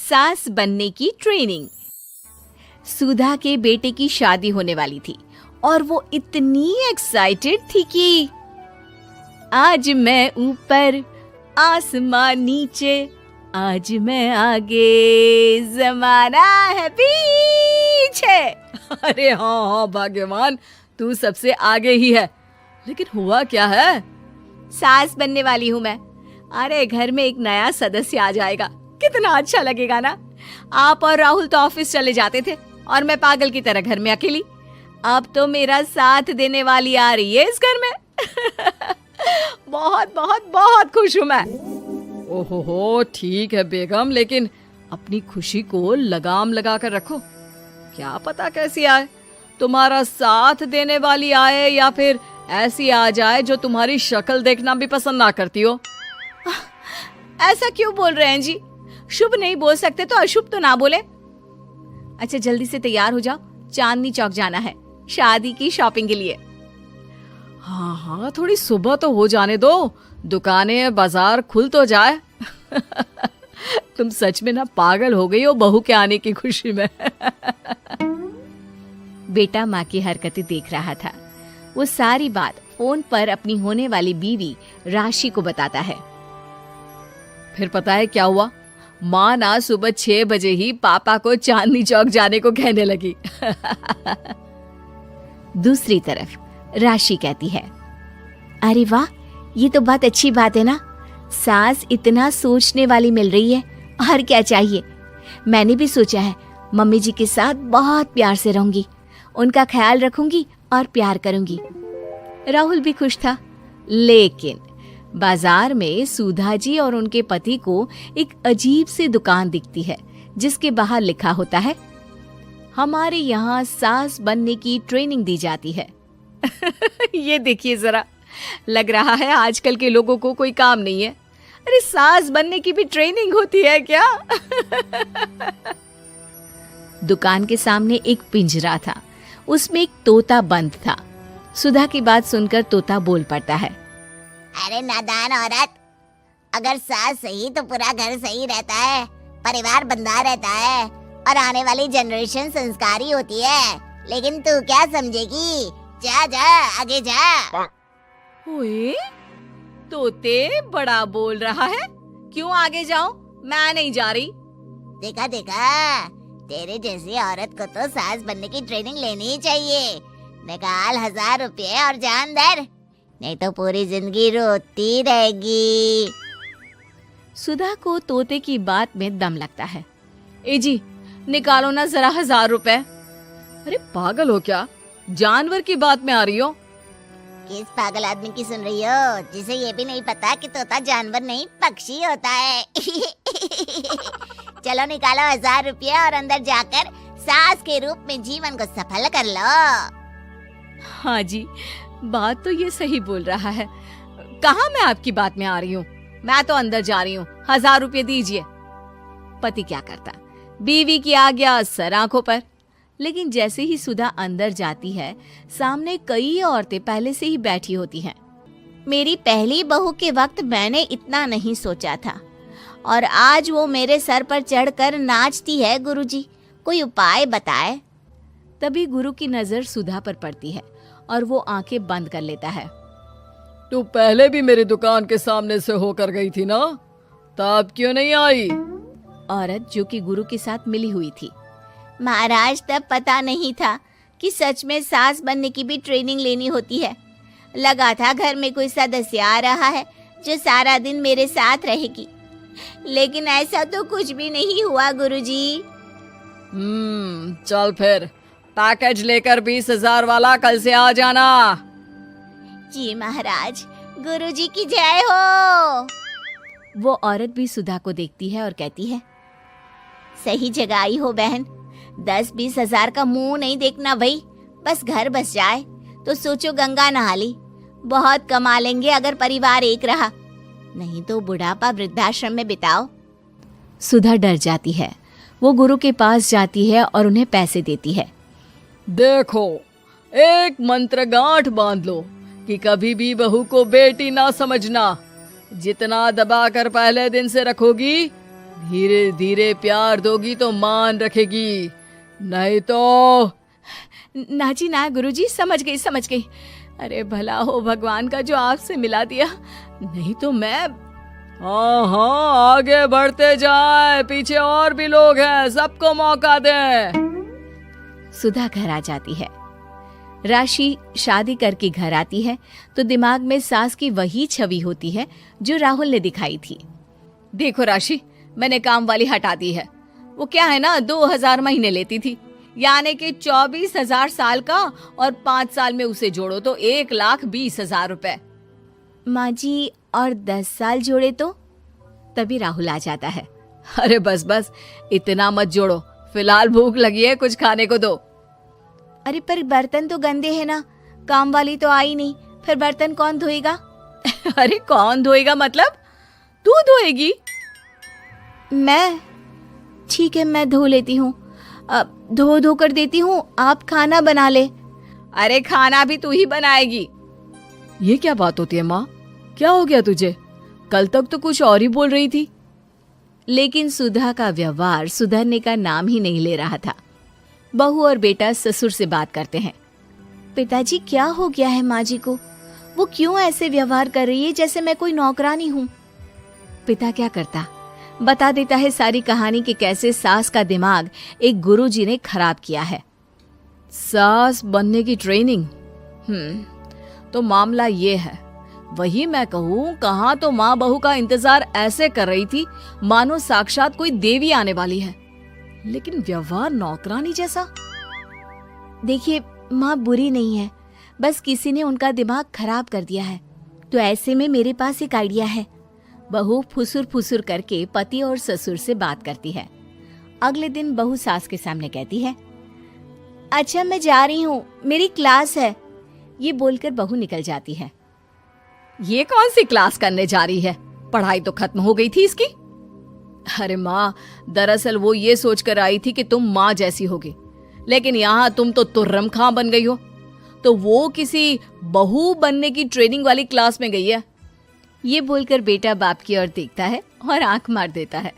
सास बनने की ट्रेनिंग। सुधा के बेटे की शादी होने वाली थी और वो इतनी एक्साइटेड थी कि आज मैं ऊपर आसमां नीचे, आज मैं आगे जमाना है पीछे। अरे हाँ भाग्यवान, तू सबसे आगे ही है। लेकिन हुआ क्या है? सास बनने वाली हूँ मैं। अरे घर में एक नया सदस्य आ जाएगा, कितना अच्छा लगेगा ना। आप और राहुल तो ऑफिस चले जाते थे और मैं पागल की तरह घर में अकेली। अब तो मेरा साथ देने वाली आ रही है इस घर में। बहुत बहुत बहुत खुश हूँ मैं। ओहो ठीक है बेगम, लेकिन अपनी खुशी को लगाम लगा कर रखो। क्या पता कैसी आए, तुम्हारा साथ देने वाली आए या फिर ऐसी आ जाए जो तुम्हारी शक्ल देखना भी पसंद ना करती हो। ऐसा क्यों बोल रहे हैं जी? शुभ नहीं बोल सकते तो अशुभ तो ना बोले। अच्छा जल्दी से तैयार हो जाओ, चांदनी चौक जाना है शादी की शॉपिंग के लिए। हाँ हाँ, थोड़ी सुबह तो हो जाने दो, दुकानें बाजार खुल तो जाए। तुम सच में ना पागल हो गई हो बहू के आने की खुशी में। बेटा माँ की हरकतें देख रहा था। वो सारी बात फोन पर अपनी होने वाली बीवी राशि को बताता है। फिर पता है क्या हुआ? माँ ना सुबह 6 बजे ही पापा को चांदनी चौक जाने को कहने लगी। दूसरी तरफ राशि कहती है, अरे वाह, ये तो बहुत अच्छी बात है ना। सास इतना सोचने वाली मिल रही है, और क्या चाहिए। मैंने भी सोचा है मम्मी जी के साथ बहुत प्यार से रहूंगी, उनका ख्याल रखूंगी और प्यार करूंगी। राहुल भी खुश था। लेकिन बाजार में सुधा जी और उनके पति को एक अजीब सी दुकान दिखती है जिसके बाहर लिखा होता है, हमारे यहाँ सास बनने की ट्रेनिंग दी जाती है। ये देखिए जरा, लग रहा है आजकल के लोगों को कोई काम नहीं है। अरे सास बनने की भी ट्रेनिंग होती है क्या? दुकान के सामने एक पिंजरा था, उसमें एक तोता बंद था। सुधा की बात सुनकर तोता बोल पड़ता है, अरे नादान औरत, अगर सास सही तो पूरा घर सही रहता है, परिवार बंधा रहता है और आने वाली जनरेशन संस्कारी होती है। लेकिन तू क्या समझेगी? जा जा आगे जा। ओए, तोते बड़ा बोल रहा है, क्यों आगे जाऊं? मैं नहीं जा रही। देखा देखा, तेरे जैसी औरत को तो सास बनने की ट्रेनिंग लेनी ही चाहिए। निकाल 1000 रुपये और जान दर, नहीं तो पूरी जिंदगी रोती रहेगी। सुधा को तोते की बात में दम लगता है। ए जी, निकालो ना जरा 1000 रुपए। अरे पागल हो क्या? जानवर की बात में आ रही हो? किस पागल आदमी की सुन रही हो, जिसे ये भी नहीं पता कि तोता जानवर नहीं पक्षी होता है। चलो निकालो 1000 रुपये और अंदर जाकर सास के रूप में जीवन को सफल कर लो। हाँ जी, बात तो ये सही बोल रहा है। कहाँ मैं आपकी बात में आ रही हूँ? मैं तो अंदर जा रही हूँ, 1000 रुपये दीजिए। पति क्या करता, बीवी की आज्ञा सर आंखों पर। लेकिन जैसे ही सुधा अंदर जाती है, सामने कई औरतें पहले से ही बैठी होती हैं। मेरी पहली बहू के वक्त मैंने इतना नहीं सोचा था, और आज वो मेरे सर पर चढ़कर नाचती है। गुरुजी, कोई उपाय बताए। तभी गुरु की नजर सुधा पर पड़ती है और वो आंखें बंद कर लेता है। तू पहले भी मेरी दुकान के सामने से होकर गई थी ना, तब क्यों नहीं आई? औरत जो कि गुरु के साथ मिली हुई थी। महाराज, तब पता नहीं था कि सच में सास बनने की भी ट्रेनिंग लेनी होती है। लगा था घर में कोई सदस्य आ रहा है जो सारा दिन मेरे साथ रहेगी, लेकिन ऐसा तो कुछ भी नहीं हुआ गुरुजी। चल फिर पैकेज लेकर 20,000 वाला कल से आ जाना। जी महाराज, गुरुजी की जय हो। वो औरत भी सुधा को देखती है और कहती है, सही जगह आई हो बहन। 10-20 हजार का मुंह नहीं देखना भाई, बस घर बस जाए तो सोचो गंगा नहा ली। बहुत कमा लेंगे अगर परिवार एक रहा, नहीं तो बुढ़ापा वृद्धाश्रम में बिताओ। सुधा डर जाती है। वो गुरु के पास जाती है और उन्हें पैसे देती है। देखो, एक मंत्र गांठ बांध लो कि कभी भी बहू को बेटी ना समझना। जितना दबाकर पहले दिन से रखोगी, धीरे धीरे प्यार दोगी तो मान रखेगी, नहीं तो। ना जी ना गुरुजी, समझ गई। अरे भला हो भगवान का जो आपसे मिला दिया, नहीं तो मैं। हाँ हाँ, आगे बढ़ते जाए, पीछे और भी लोग हैं, सबको मौका दे। सुधा घर आ जाती है। राशि शादी करके घर आती है तो दिमाग में सास की वही छवि होती है जो राहुल ने दिखाई थी। देखो राशि, मैंने काम वाली हटा दी है। वो क्या है ना, 2000 महीने लेती थी, यानी कि 24,000 साल का, और 5 साल में उसे जोड़ो तो 1,20,000 रुपए। माँ जी, और 10 साल जोड़े तो? तभी राहुल आ जाता है। अरे बस बस, इतना मत जोड़ो, फिलहाल भूख लगी है, कुछ खाने को दो। अरे पर बर्तन तो गंदे हैं ना, काम वाली तो आई नहीं, फिर बर्तन कौन धोएगा? अरे कौन धोएगा मतलब? तू धोएगी? मैं? ठीक है, मैं धो लेती हूँ, धो कर देती हूँ, आप खाना बना ले। अरे खाना भी तू ही बनाएगी? ये क्या बात होती है माँ, क्या हो गया तुझे? कल तक तो कुछ और ही बोल रही थी। लेकिन सुधा का व्यवहार सुधरने का नाम ही नहीं ले रहा था। बहू और बेटा ससुर से बात करते हैं। पिताजी, क्या हो गया है माँ जी को? वो क्यों ऐसे व्यवहार कर रही है जैसे मैं कोई नौकरानी हूँ? पिता क्या करता, बता देता है सारी कहानी कि कैसे सास का दिमाग एक गुरुजी ने खराब किया है। सास बनने की ट्रेनिंग? तो मामला ये है, वही मैं कहूँ, कहाँ तो माँ बहू का इंतजार ऐसे कर रही थी मानो साक्षात कोई देवी आने वाली है, लेकिन व्यवहार नौकरानी जैसा। देखिए, माँ बुरी नहीं है, बस किसी ने उनका दिमाग खराब कर दिया है। तो ऐसे में मेरे पास एक आइडिया है। बहू फुसुर फुसुर करके पति और ससुर से बात करती है। अगले दिन बहू सास के सामने कहती है, अच्छा मैं जा रही हूँ, मेरी क्लास है। ये बोलकर बहू निकल जाती है। ये कौन सी क्लास करने जा रही है? पढ़ाई तो खत्म हो गई थी इसकी। अरे माँ, दरअसल वो ये सोचकर आई थी कि तुम माँ जैसी होगी, लेकिन यहाँ तुम तो तुर्रम खां बन गई हो। तो वो किसी बहू बनने की ट्रेनिंग वाली क्लास में गई है। ये बोलकर बेटा बाप की ओर देखता है और आंख मार देता है।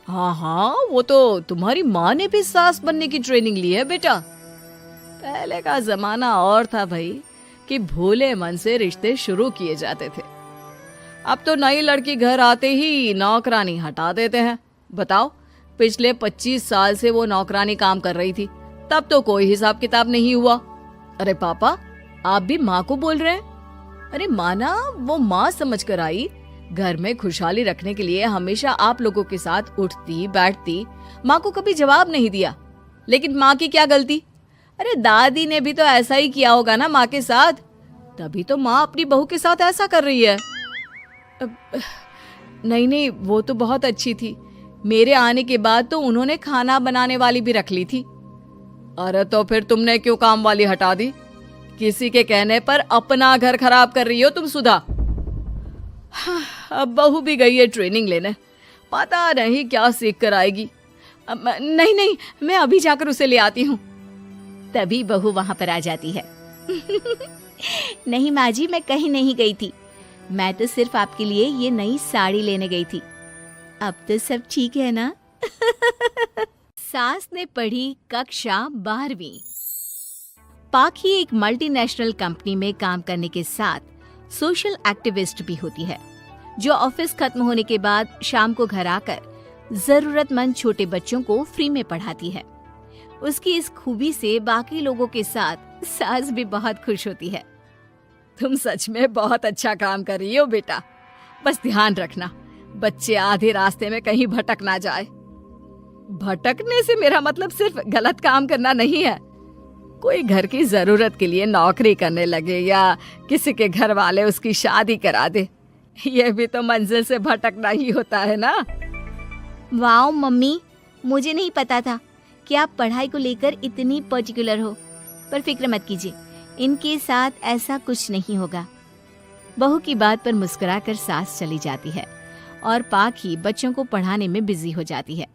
हाँ हाँ, वो तो तुम्हारी माँ ने भी सास बनने की ट्रेनिंग ली है बेटा। पहले का जमाना और था भाई, कि भोले मन से रिश्ते शुरू किए जाते थे। अब तो नई लड़की घर आते ही नौकरानी हटा देते हैं। बताओ, पिछले 25 साल से वो नौकरानी काम कर रही थी, तब तो कोई हिसाब किताब नहीं हुआ। अरे पापा, आप भी माँ को बोल रहे हैं? अरे माना, वो माँ समझ कर आई, घर में खुशहाली रखने के लिए हमेशा आप लोगों के साथ उठती बैठती, माँ को कभी जवाब नहीं दिया। लेकिन माँ की क्या गलती? अरे दादी ने भी तो ऐसा ही किया होगा ना माँ के साथ, तभी तो माँ अपनी बहू के साथ ऐसा कर रही है। नहीं, वो तो बहुत अच्छी थी। मेरे आने के बाद तो उन्होंने खाना बनाने वाली भी रख ली थी। अरे तो फिर तुमने क्यों काम वाली हटा दी? किसी के कहने पर अपना घर खराब कर रही हो तुम सुधा। अब बहू भी गई है ट्रेनिंग लेने, पता नहीं क्या सीख कर आएगी। नहीं, मैं अभी जाकर उसे ले आती हूँ। तभी बहू वहां पर आ जाती है। नहीं माँ जी, मैं कहीं नहीं गई थी, मैं तो सिर्फ आपके लिए ये नई साड़ी लेने गई थी। अब तो सब ठीक है ना? सास ने पढ़ी कक्षा 12वीं। पाखी एक मल्टीनेशनल कंपनी में काम करने के साथ सोशल एक्टिविस्ट भी होती है, जो ऑफिस खत्म होने के बाद शाम को घर आकर जरूरतमंद छोटे बच्चों को फ्री में पढ़ाती है। उसकी इस खूबी से बाकी लोगों के साथ सास भी बहुत खुश होती है। तुम सच में बहुत अच्छा काम कर रही हो बेटा, बस ध्यान रखना बच्चे आधे रास्ते में कहीं भटक ना जाए। भटकने से मेरा मतलब सिर्फ गलत काम करना नहीं है। कोई घर की जरूरत के लिए नौकरी करने लगे या किसी के घर वाले उसकी शादी करा दे, ये भी तो मंजिल से भटकना ही होता है ना। वाओ मम्मी, मुझे नहीं पता था कि आप पढ़ाई को लेकर इतनी पर्टिकुलर हो, पर फिक्र मत कीजिए, इनके साथ ऐसा कुछ नहीं होगा। बहू की बात पर मुस्कुराकर सास चली जाती है और पाखी बच्चों को पढ़ाने में बिजी हो जाती है।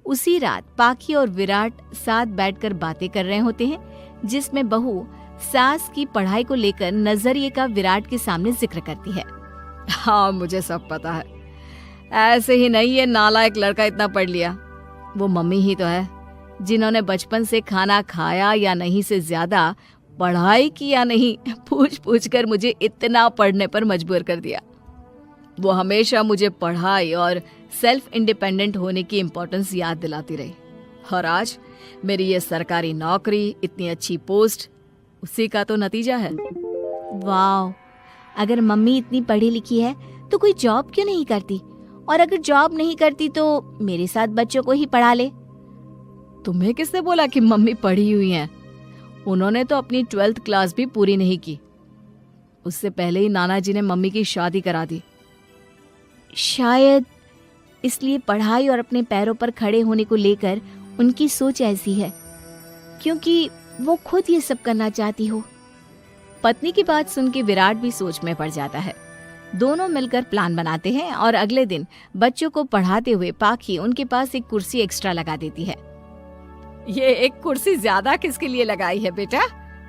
उसी रात पाखी और विराट साथ बैठकर बातें कर रहे होते हैं, जिसमें बहू सास की पढ़ाई को लेकर नजरिए का विराट के सामने जिक्र करती है। हाँ, मुझे सब पता है। ऐसे ही नहीं ये नालायक लड़का इतना पढ़ लिया। वो मम्मी ही तो है जिन्होंने बचपन से खाना खाया या नहीं से ज्यादा पढ़ाई की या नहीं पूछ पूछ कर मुझे इतना पढ़ने पर मजबूर कर दिया। वो हमेशा मुझे पढ़ाई और सेल्फ इंडिपेंडेंट होने की इम्पोर्टेंस याद दिलाती रही। और आज मेरी ये सरकारी नौकरी, इतनी अच्छी पोस्ट, उसी का तो नतीजा है। वाह, अगर मम्मी इतनी पढ़ी लिखी है तो कोई जॉब क्यों नहीं करती? और अगर जॉब नहीं करती तो मेरे साथ बच्चों को ही पढ़ा ले। तुम्हें किसने बोला कि मम्मी पढ़ी हुई हैं? उन्होंने तो अपनी 12th क्लास भी पूरी नहीं की। उससे पहले ही नाना जी ने मम्मी की शादी करा दी। शायद इसलिए पढ़ाई और अपने पैरों पर खड़े होने को लेकर उनकी सोच ऐसी है, क्योंकि वो खुद ये सब करना चाहती हो। पत्नी की बात सुन के विराट भी सोच में पड़ जाता है। दोनों मिलकर प्लान बनाते हैं और अगले दिन बच्चों को पढ़ाते हुए पाखी उनके पास एक कुर्सी एक्स्ट्रा लगा देती है। ये एक कुर्सी ज्यादा किसके लिए लगाई है बेटा?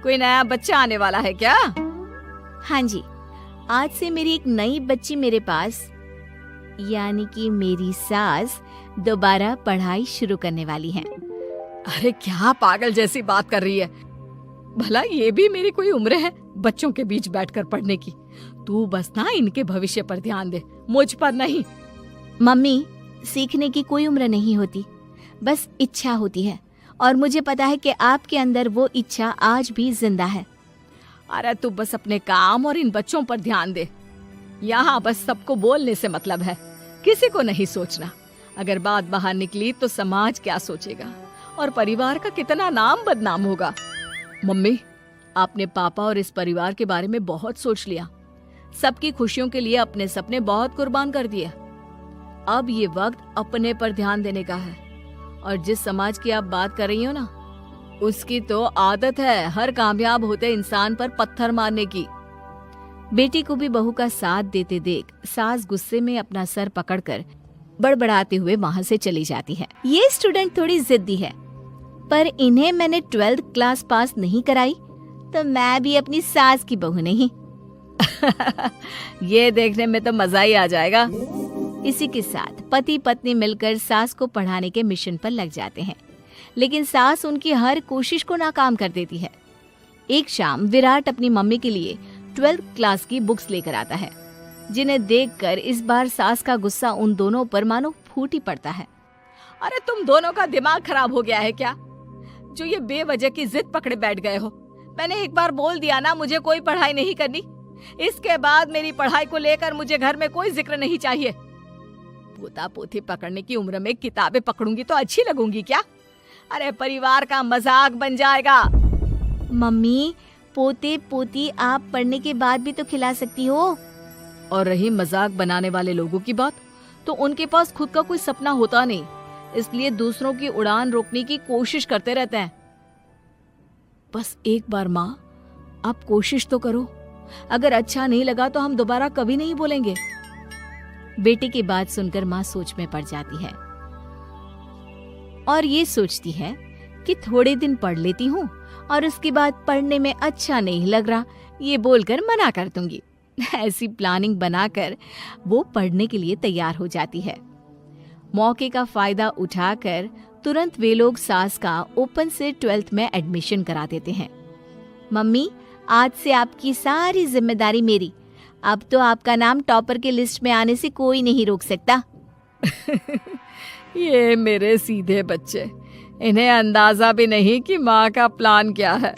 कोई नया बच्चा आने वाला है क्या? हाँ जी, आज से मेरी एक नई बच्ची मेरे पास, यानी कि मेरी सास, दोबारा पढ़ाई शुरू करने वाली है। अरे क्या पागल जैसी बात कर रही है? भला ये भी मेरी कोई उम्र है बच्चों के बीच बैठकर पढ़ने की? तू बस ना इनके भविष्य पर ध्यान दे, मुझ पर नहीं। मम्मी, सीखने की कोई उम्र नहीं होती, बस इच्छा होती है। और मुझे पता है कि आपके अंदर वो इच्छा आज भी जिंदा है। अरे तू बस अपने काम और इन बच्चों पर ध्यान दे। यहाँ बस सबको बोलने से मतलब है, किसी को नहीं सोचना। अगर बात बाहर निकली तो समाज क्या सोचेगा और परिवार का कितना नाम बदनाम होगा। मम्मी, आपने पापा और इस परिवार के बारे में बहुत सोच लिया। सबकी खुशियों के लिए अपने सपने बहुत कुर्बान कर दिए। अब ये वक्त अपने पर ध्यान देने का है। और जिस समाज की आप बात कर रही हो ना, उसकी तो आदत है हर कामयाब होते इंसान पर पत्थर मारने की। बेटी को भी बहू का साथ देते देख सास गुस्से में अपना सर पकड़कर बड़बड़ाते हुए वहां से चली जाती है। ये स्टूडेंट थोड़ी जिद्दी है, पर इन्हें मैंने 12th क्लास पास नहीं कराई तो मैं भी अपनी सास की बहू नहीं। ये देखने में तो मजा ही आ जाएगा। इसी के साथ पति पत्नी मिलकर सास को पढ़ाने के मिशन पर लग जाते हैं, लेकिन सास उनकी हर कोशिश को नाकाम कर देती है। एक शाम विराट अपनी मम्मी के लिए 12th क्लास की बुक्स लेकर आता है, जिन्हें देखकर इस बार सास का गुस्सा उन दोनों पर मानो फूट ही पड़ता है। अरे तुम दोनों का दिमाग खराब हो गया है क्या, जो ये बेवजह की जिद पकड़े बैठ गए हो? मैंने एक बार बोल दिया ना, मुझे कोई पढ़ाई नहीं करनी। इसके बाद मेरी पढ़ाई को लेकर मुझे घर में कोई जिक्र नहीं चाहिए। पोता पोती पकड़ने की उम्र में किताबें पकड़ूंगी तो अच्छी लगूंगी क्या? अरे परिवार का मजाक बन जाएगा। मम्मी, पोते पोती आप पढ़ने के बाद भी तो खिला सकती हो। और रही मजाक बनाने वाले लोगों की बात, तो उनके पास खुद का कोई सपना होता नहीं, इसलिए दूसरों की उड़ान रोकने की कोशिश करते रहते हैं। बस एक बार माँ, आप कोशिश तो करो। अगर अच्छा नहीं लगा तो हम दोबारा कभी नहीं बोलेंगे। बेटी की बात सुनकर माँ सोच में पड़ जाती है और ये सोचती है कि थोड़े दिन पढ़ लेती हूँ और उसके बाद पढ़ने में अच्छा नहीं लग रहा, ये बोलकर मना कर दूंगी। ऐसी प्लानिंग बनाकर वो पढ़ने के लिए तैयार हो जाती है। मौके का फायदा उठाकर तुरंत वे लोग सास का ओपन से 12th में एडमिशन करा देते हैं। मम्मी, आज से आपकी सारी जिम्मेदारी मेरी। अब तो आपका नाम टॉपर के लिस्ट में आने से कोई नहीं रोक सकता। ये मेरे सीधे बच्चे, इन्हें अंदाजा भी नहीं कि माँ का प्लान क्या है।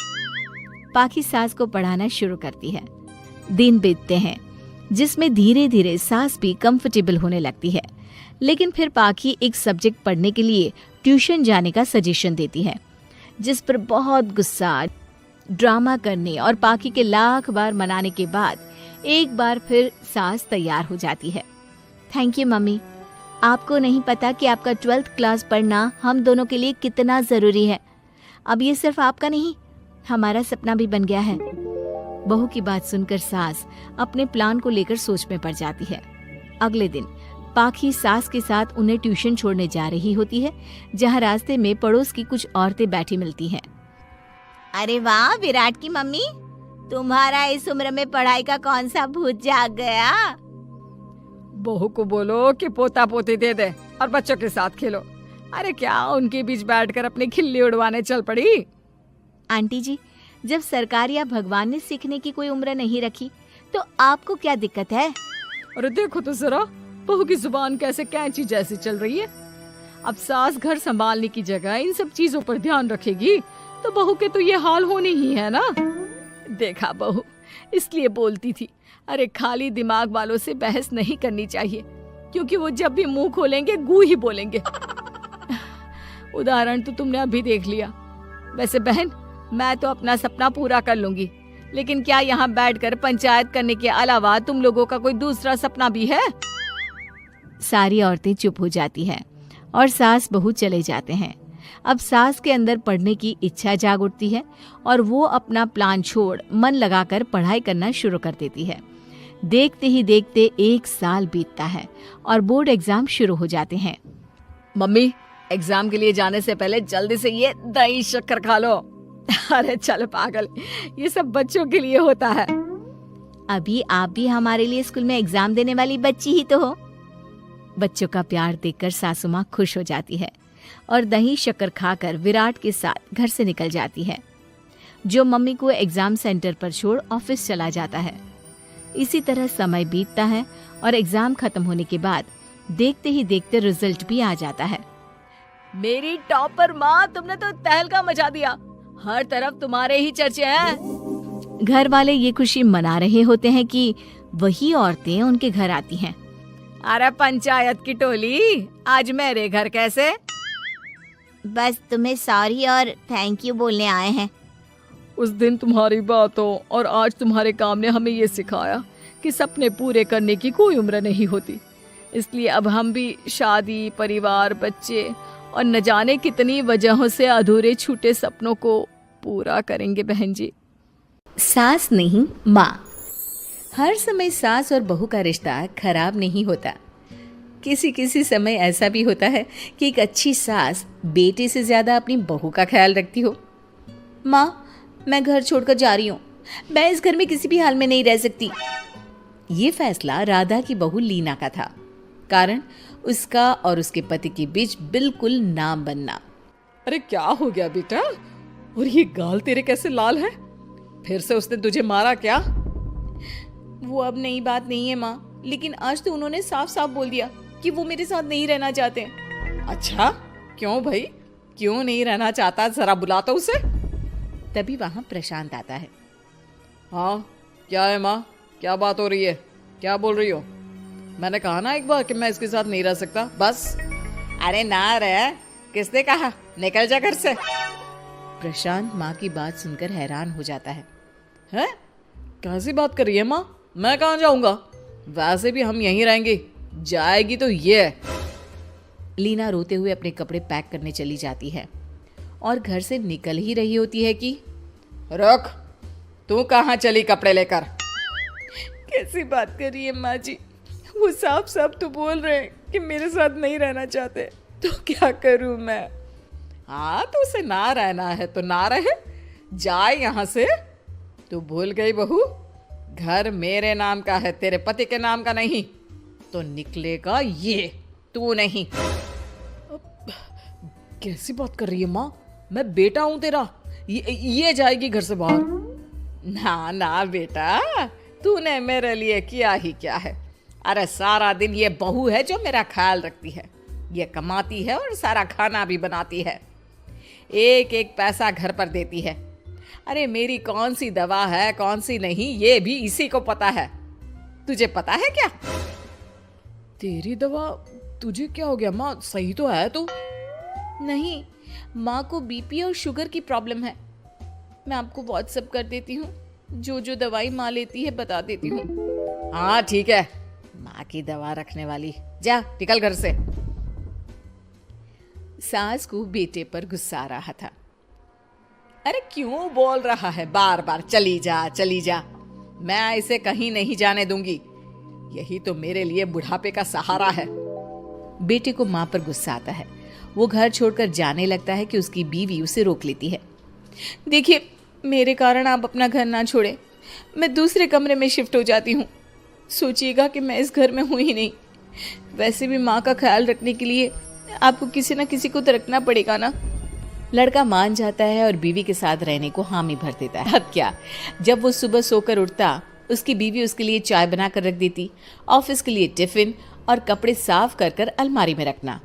पाखी सास को पढ़ाना शुरू करती है। दिन बीतते हैं, जिसमें धीरे धीरे सास भी कंफर्टेबल होने लगती है। लेकिन फिर पाखी एक सब्जेक्ट पढ़ने के लिए ट्यूशन जाने का सजेशन देती है, जिस पर बहुत गुस्सा, ड्रामा करने और पाखी के लाख बार मनाने के बाद एक बार फिर सास तैयार हो जाती है। थैंक यू मम्मी, आपको नहीं पता कि आपका 12th क्लास पढ़ना हम दोनों के लिए कितना जरूरी है। अब ये सिर्फ आपका नहीं, हमारा सपना भी बन गया है। बहू की बात सुनकर सास अपने प्लान को लेकर सोच में पड़ जाती है। अगले दिन पाखी सास के साथ उन्हें ट्यूशन छोड़ने जा रही होती है, जहाँ रास्ते में पड़ोस की कुछ औरतें बैठी मिलती हैं। अरे वाह विराट की मम्मी, तुम्हारा इस उम्र में पढ़ाई का कौन सा भूत जाग गया? बहू को बोलो कि पोता पोती दे दे और बच्चों के साथ खेलो। अरे क्या उनके बीच बैठकर अपनी खिल्ली उड़वाने चल पड़ी। आंटी जी, जब सरकार या भगवान ने सीखने की कोई उम्र नहीं रखी तो आपको क्या दिक्कत है? अरे देखो तो जरा, बहू की जुबान कैसे कैंची जैसी चल रही है। अब सास घर संभालने की जगह इन सब चीजों पर ध्यान रखेगी तो बहू के तो ये हाल होने ही है ना। देखा बहू, इसलिए बोलती थी, अरे खाली दिमाग वालों से बहस नहीं करनी चाहिए, क्योंकि वो जब भी मुंह खोलेंगे गू ही बोलेंगे। उदाहरण तो तुमने अभी देख लिया। वैसे बहन, मैं तो अपना सपना पूरा कर लूंगी, लेकिन क्या यहाँ बैठकर पंचायत करने के अलावा तुम लोगों का कोई दूसरा सपना भी है? सारी औरतें चुप हो जाती हैं और सास बहू चले जाते हैं। अब सास के अंदर पढ़ने की इच्छा जाग उठती है और वो अपना प्लान छोड़ मन लगाकर पढ़ाई करना शुरू कर देती है। देखते ही देखते 1 साल बीतता है और बोर्ड एग्जाम शुरू हो जाते हैं। मम्मी, एग्जाम के लिए जाने से पहले जल्दी से ये दही शक्कर खा लो। अरे चल पागल, ये सब बच्चों के लिए होता है। अभी आप भी हमारे लिए स्कूल में एग्जाम देने वाली बच्ची ही तो हो। बच्चों का प्यार देखकर सासू माँ खुश हो जाती है और दही शक्कर खाकर विराट के साथ घर से निकल जाती है, जो मम्मी को एग्जाम सेंटर पर छोड़ ऑफिस चला जाता है। इसी तरह समय बीतता है और एग्जाम खत्म होने के बाद देखते ही देखते रिजल्ट भी आ जाता है। मेरी टॉपर माँ, तुमने तो तहलका मचा दिया। हर तरफ तुम्हारे ही चर्चे हैं। घर वाले ये खुशी मना रहे होते हैं कि वही औरतें उनके घर आती हैं। अरे पंचायत की टोली, आज मेरे घर कैसे? बस तुम्हें सॉरी और थैंक यू बोलने आए हैं। उस दिन तुम्हारी बातों और आज तुम्हारे काम ने हमें ये सिखाया कि सपने पूरे करने की कोई उम्र नहीं होती। इसलिए अब हम भी शादी, परिवार, बच्चे और न जाने कितनी वजहों से अधूरे छूटे सपनों को पूरा करेंगे बहन जी। सास नहीं, माँ। हर समय सास और बहू का रिश्ता खराब नहीं होता। किसी किसी समय ऐसा भी होता है कि एक अच्छी सास बेटे से ज्यादा अपनी बहू का ख्याल रखती हो। माँ, मैं घर छोड़कर जा रही हूँ, मैं इस घर में किसी भी हाल में नहीं रह सकती। ये फैसला राधा की बहू लीना का था, कारण उसका और उसके पति के बीच बिल्कुल ना बनना। अरे क्या हो गया बेटा? और ये गाल तेरे कैसे लाल है? फिर से उसने तुझे मारा क्या? वो अब नई बात नहीं है माँ, लेकिन आज तो उन्होंने साफ साफ बोल दिया कि वो मेरे साथ नहीं रहना चाहते। अच्छा, क्यों भाई? क्यों नहीं रहना चाहता? जरा बुला तो उसे। तभी वहाँ प्रशांत आता है। हाँ, क्या है माँ? क्या बात हो रही है? क्या बोल रही हो? मैंने कहा ना एक बार कि मैं इसके साथ नहीं रह सकता, बस। अरे ना रह, किसने कहा? निकल जा घर से। प्रशांत माँ की बात सुनकर हैरान हो जाता है। हैं? कैसी बात कर रही है माँ? मैं कहाँ जाऊंगा? वैसे भी हम यहीं रहेंगे, जाएगी तो ये। लीना रोते हुए अपने कपड़े पैक करने चली जाती है और घर से निकल ही रही होती है कि रुक, तू कहाँ चली कपड़े लेकर? कैसी बात कर रही है माँ जी? वो साफ साफ तो बोल रहे हैं कि मेरे साथ नहीं रहना चाहते, तो क्या करूं मैं? हाँ, तो उसे ना रहना है तो ना रहे, जाए यहाँ से। तू भूल गई बहू, घर मेरे नाम का है, तेरे पति के नाम का नहीं। तो निकलेगा ये, तू नहीं। कैसी बात कर रही है माँ? मैं बेटा हूं तेरा, ये जाएगी घर से बाहर? ना ना बेटा, तूने मेरे लिए किया ही क्या है? अरे सारा दिन ये बहू है जो मेरा ख्याल रखती है, ये कमाती है और सारा खाना भी बनाती है, एक एक पैसा घर पर देती है। अरे मेरी कौन सी दवा है कौन सी नहीं, ये भी इसी को पता है। तुझे पता है क्या? तेरी दवा? तुझे क्या हो गया माँ? सही तो है तू? नहीं, माँ को बीपी और शुगर की प्रॉब्लम है। मैं आपको व्हाट्सएप कर देती हूँ, जो जो दवाई माँ लेती है बता देती हूँ। हाँ ठीक है, माँ की दवा रखने वाली, जा निकल घर से। सास को बेटे पर गुस्सा आ रहा था। अरे क्यों बोल रहा है बार बार चली जा चली जा? मैं इसे कहीं नहीं जाने दूंगी, यही तो मेरे लिए बुढ़ापे का सहारा है। बेटे को माँ पर गुस्सा आता है। वो घर छोड़कर जाने लगता है कि उसकी बीवी उसे रोक लेती है। देखिए, मेरे कारण आप अपना घर ना छोड़े, मैं दूसरे कमरे में शिफ्ट हो जाती हूँ। सोचिएगा कि मैं इस घर में हूँ ही नहीं, वैसे भी माँ का ख्याल रखने के लिए आपको किसी न किसी को तो रखना पड़ेगा ना। लड़का मान जाता है और बीवी के साथ रहने को हामी भर देता है। अब क्या, जब वो सुबह सोकर उठता, उसकी बीवी उसके लिए चाय बनाकर रख देती, ऑफिस के लिए टिफिन और कपड़े साफ कर कर अलमारी में रखना।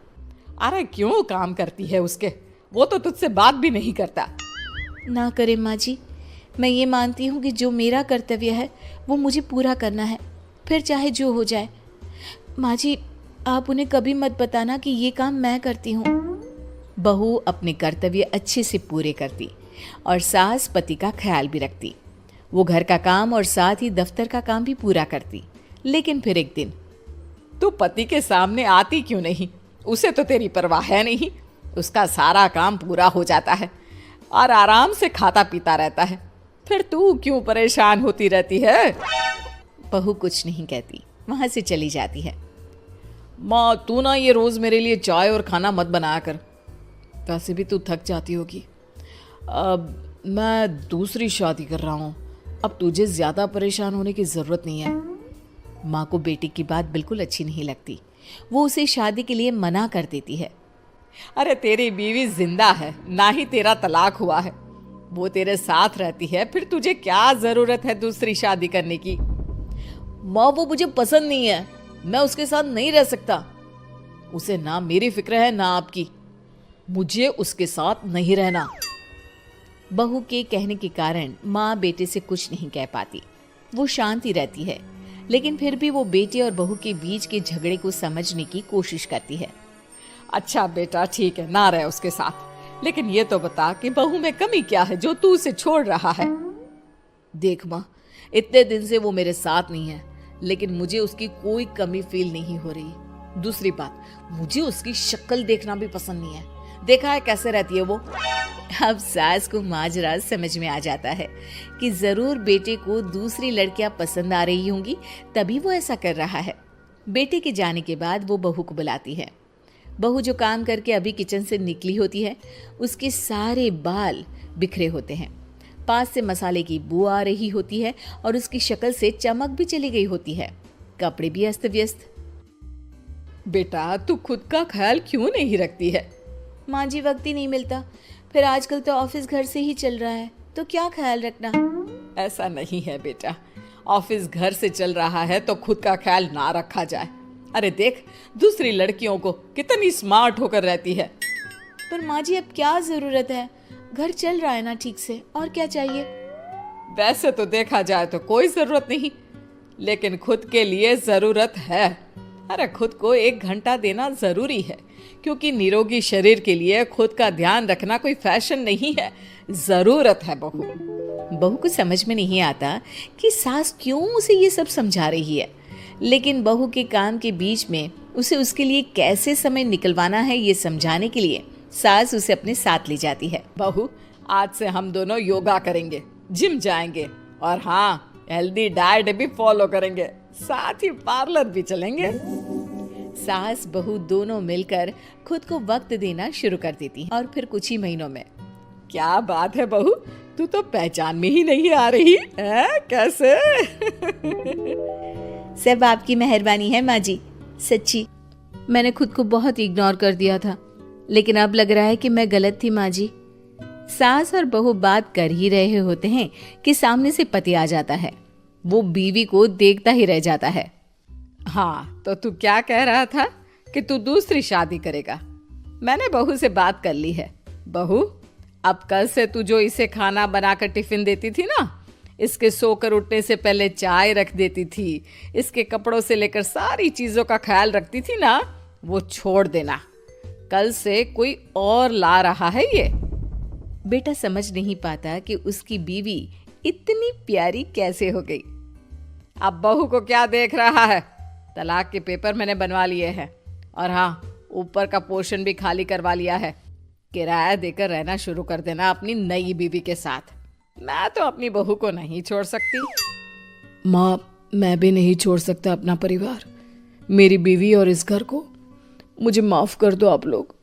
अरे क्यों काम करती है उसके, वो तो तुझसे बात भी नहीं करता। ना करे माँ जी, मैं ये मानती हूँ कि जो मेरा कर्तव्य है वो मुझे पूरा करना है, फिर चाहे जो हो जाए। माँ जी, आप उन्हें कभी मत बताना कि ये काम मैं करती हूँ। बहू अपने कर्तव्य अच्छे से पूरे करती और सास पति का ख्याल भी रखती। वो घर का काम और साथ ही दफ्तर का काम भी पूरा करती। लेकिन फिर एक दिन, तू पति के सामने आती क्यों नहीं? उसे तो तेरी परवाह है नहीं, उसका सारा काम पूरा हो जाता है और आराम से खाता पीता रहता है, फिर तू क्यों परेशान होती रहती है? बहू कुछ नहीं कहती, वहां से चली जाती है। माँ, तू ना ये रोज मेरे लिए चाय और खाना मत बनाया कर, वैसे भी तू थक जाती होगी। अब मैं दूसरी शादी कर रहा हूँ, अब तुझे ज्यादा परेशान होने की जरूरत नहीं है। माँ को बेटी की बात बिल्कुल अच्छी नहीं लगती। वो उसे शादी के लिए मना कर देती है। अरे तेरी बीवी जिंदा है, ना ही तेरा तलाक हुआ है, वो तेरे साथ रहती है, फिर तुझे क्या जरूरत है दूसरी शादी करने की? माँ, वो मुझे पसंद नहीं है, मैं उसके साथ नहीं रह सकता। उसे ना मेरी फिक्र है ना आपकी, मुझे उसके साथ नहीं रहना। बहू के कहने के कारण माँ बेटे से कुछ नहीं कह पाती। वो शांति रहती है, लेकिन फिर भी वो बेटे और बहू के बीच के झगड़े को समझने की कोशिश करती है। अच्छा बेटा, ठीक है, ना रहे उसके साथ, लेकिन ये तो बता कि बहू में कमी क्या है जो तू उसे छोड़ रहा है? देख माँ, इतने दिन से वो मेरे साथ नहीं है, लेकिन मुझे उसकी कोई कमी फील नहीं हो रही। दूसरी बात, मुझे उसकी शक्ल देखना भी पसंद नहीं है। देखा है कैसे रहती है वो। अब सास को माजरा समझ में आ जाता है कि जरूर बेटे को दूसरी लड़कियां पसंद आ रही होंगी, तभी वो ऐसा कर रहा है। बेटे के जाने के बाद वो बहू को बुलाती है। बहू जो काम करके अभी किचन से निकली होती है, उसके सारे बाल बिखरे होते हैं, पास से मसाले की बू आ रही होती है और उसकी शक्ल से चमक भी चली गई होती है, कपड़े भी अस्त व्यस्त। बेटा, तू खुद का ख्याल क्यों नहीं रखती है? माँ जी, वक्त ही नहीं मिलता, फिर आजकल तो ऑफिस घर से ही चल रहा है, तो क्या ख्याल रखना। ऐसा नहीं है बेटा, ऑफिस घर से चल रहा है तो खुद का ख्याल ना रखा जाए। अरे देख, दूसरी लड़कियों को कितनी स्मार्ट होकर रहती है। पर माँ जी, अब क्या जरूरत है, घर चल रहा है ना ठीक से, और क्या चाहिए। वैसे तो देखा जाए तो कोई जरूरत नहीं, लेकिन खुद के लिए जरूरत है। अरे खुद को 1 घंटा देना जरूरी है, क्योंकि निरोगी शरीर के लिए खुद का ध्यान रखना कोई फैशन नहीं है, जरूरत है। बहू को समझ में नहीं आता कि सास क्यों उसे ये सब समझा रही है, लेकिन बहू के काम के बीच में उसे उसके लिए कैसे समय निकलवाना है ये समझाने के लिए सास उसे अपने साथ ले जाती है। बहू, आज से हम दोनों योगा करेंगे, जिम जाएंगे और हाँ, हेल्दी डाइट भी फॉलो करेंगे, साथ ही पार्लर भी चलेंगे। सास बहू दोनों मिलकर खुद को वक्त देना शुरू कर देती हैं और फिर कुछ ही महीनों में। क्या बात है बहू, तू तो पहचान में ही नहीं आ रही है, कैसे? सब आपकी मेहरबानी है माँ जी, सच्ची मैंने खुद को बहुत इग्नोर कर दिया था, लेकिन अब लग रहा है कि मैं गलत थी माँ जी। सास और बहू बात कर ही रहे होते हैं कि सामने से पति आ जाता है। वो बीवी को देखता ही रह जाता है। हाँ, तो तू क्या कह रहा था कि तू दूसरी शादी करेगा? मैंने बहू से बात कर ली है। बहू, अब कल से तू जो इसे खाना बनाकर टिफिन देती थी ना, इसके सोकर उठने से पहले चाय रख देती थी, इसके कपड़ों से लेकर सारी चीजों का ख्याल रखती थी ना, वो छोड़ देना। कल से कोई और ला रहा है ये। बेटा समझ नहीं पाता कि उसकी बीवी इतनी प्यारी कैसे हो गई। अब बहू को क्या देख रहा है? तलाक के पेपर मैंने बनवा लिए हैं और हाँ, ऊपर का पोर्शन भी खाली करवा लिया है। किराया देकर रहना शुरू कर देना अपनी नई बीवी के साथ। मैं तो अपनी बहू को नहीं छोड़ सकती। माँ, मैं भी नहीं छोड़ सकता अपना परिवार, मेरी बीवी और इस घर को। मुझे माफ कर दो आप लोग।